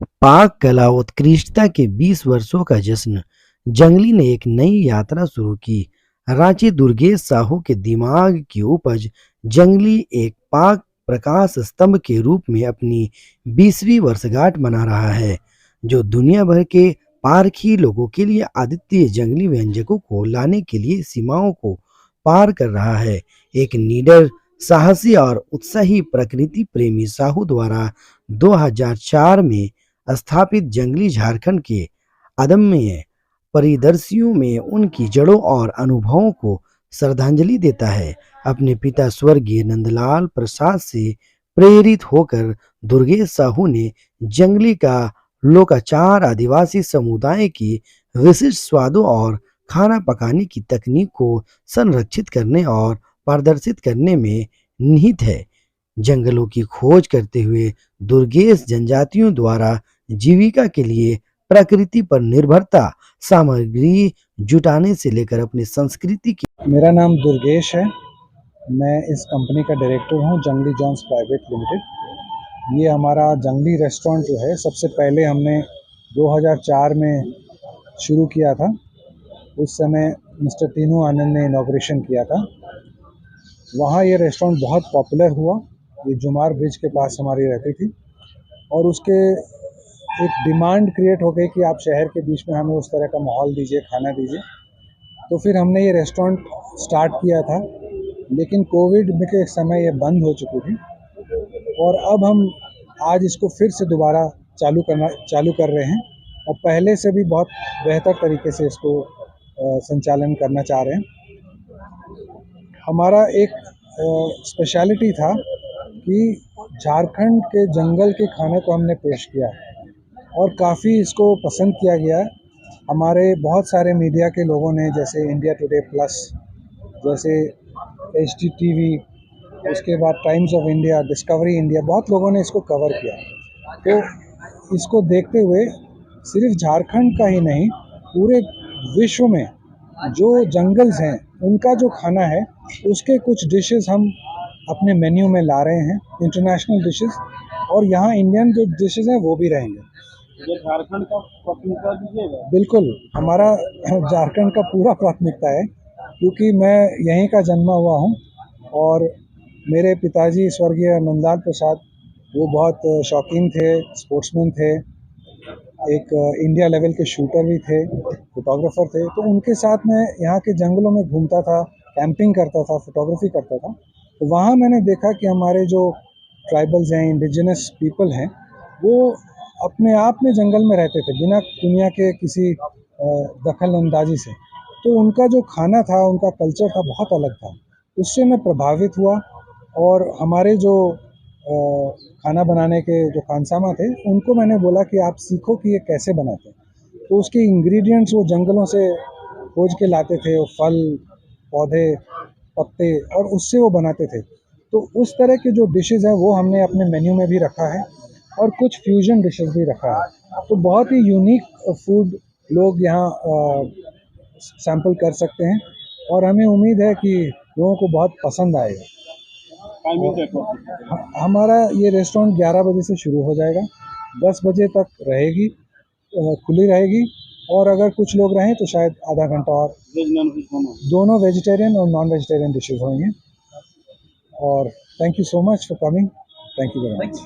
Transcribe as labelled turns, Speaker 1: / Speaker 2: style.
Speaker 1: पाक कला उत्कृष्टता के 20 वर्षों का जश्न। जंगली ने एक नई यात्रा शुरू की। रांची दुर्गेश साहू के दिमाग की उपज। जंगली एक पाक प्रकाश स्तंभ के रूप में अपनी 20वीं वर्षगांठ मना रहा है, जो दुनिया भर के पारखी लोगों के लिए अद्वितीय जंगली व्यंजनों को लाने के लिए सीमाओं को पार कर रहा है। एक निडर, साहसी और उत्साही प्रकृति प्रेमी साहू द्वारा 2004 में स्थापित जंगली झारखंड के अदम्य परिदृश्यों में उनकी जड़ों और अनुभवों को श्रद्धांजलि देता है। अपने पिता स्वर्गीय नंदलाल प्रसाद से प्रेरित होकर दुर्गेश साहू ने जंगली का लोकाचार आदिवासी समुदाय की विशिष्ट स्वादों और खाना पकाने की तकनीक को संरक्षित करने और प्रदर्शित करने में निहित है। जंगलों की खोज करते हुए दुर्गेश जनजातियों द्वारा जीविका के लिए प्रकृति पर निर्भरता सामग्री जुटाने से लेकर अपनी संस्कृति की।
Speaker 2: मेरा नाम दुर्गेश है। मैं इस कंपनी का डायरेक्टर हूँ, जंगली जॉन्स प्राइवेट लिमिटेड। ये हमारा जंगली रेस्टोरेंट जो है, सबसे पहले हमने 2004 में शुरू किया था। उस समय मिस्टर तीनू आनंद ने इनॉग्रेशन किया था। वहाँ ये रेस्टोरेंट बहुत पॉपुलर हुआ। ये जुमार ब्रिज के पास हमारी रहती थी और उसके एक डिमांड क्रिएट हो गई कि आप शहर के बीच में हमें उस तरह का माहौल दीजिए, खाना दीजिए। तो फिर हमने ये रेस्टोरेंट स्टार्ट किया था, लेकिन कोविड के समय ये बंद हो चुकी थी और अब हम आज इसको फिर से दोबारा चालू कर रहे हैं और पहले से भी बहुत बेहतर तरीके से इसको संचालन करना चाह रहे हैं। हमारा एक स्पेशलिटी था कि झारखंड के जंगल के खाने को हमने पेश किया और काफ़ी इसको पसंद किया गया। हमारे बहुत सारे मीडिया के लोगों ने, जैसे इंडिया टुडे प्लस, जैसे HDTV, उसके बाद times of India, discovery India, बहुत लोगों ने इसको कवर किया। तो इसको देखते हुए सिर्फ झारखंड का ही नहीं, पूरे विश्व में जो जंगल्स हैं उनका जो खाना है, उसके कुछ डिशेस हम अपने मेन्यू में ला रहे हैं, इंटरनेशनल डिशेस, और यहाँ इंडियन जो डिशेस हैं वो भी रहेंगे।
Speaker 3: ये झारखंड का प्राथमिकता दीजिएगा?
Speaker 2: बिल्कुल, हमारा झारखंड का पूरा प्राथमिकता है, क्योंकि मैं यहीं का जन्मा हुआ हूँ और मेरे पिताजी स्वर्गीय नंदलाल प्रसाद, वो बहुत शौकीन थे, स्पोर्ट्समैन थे, एक इंडिया लेवल के शूटर भी थे, फोटोग्राफर थे। तो उनके साथ मैं यहाँ के जंगलों में घूमता था, कैंपिंग करता था, फोटोग्राफी करता था। तो वहाँ मैंने देखा कि हमारे जो ट्राइबल्स हैं, इंडिजिनस पीपल हैं, वो अपने आप में जंगल में रहते थे बिना दुनिया के किसी दखल अंदाजी से। तो उनका जो खाना था, उनका कल्चर था, बहुत अलग था। उससे मैं प्रभावित हुआ और हमारे जो खाना बनाने के जो खानसामा थे, उनको मैंने बोला कि आप सीखो कि ये कैसे बनाते हैं। तो उसके इंग्रेडिएंट्स वो जंगलों से खोज के लाते थे, वो फल, पौधे, पत्ते, और उससे वो बनाते थे। तो उस तरह के जो डिशेज़ हैं वो हमने अपने मेन्यू में भी रखा है और कुछ फ्यूजन डिशेस भी रखा है। तो बहुत ही यूनिक फूड लोग यहाँ सैंपल कर सकते हैं और हमें उम्मीद है कि लोगों को बहुत पसंद आएगा। हमारा ये रेस्टोरेंट 11 बजे से शुरू हो जाएगा, 10 बजे तक रहेगी, खुली रहेगी, और अगर कुछ लोग रहें तो शायद आधा घंटा और। दोनों वेजिटेरियन और नॉन वेजिटेरियन डिशेज होंगे। और thank you so much for coming. Thank you very much.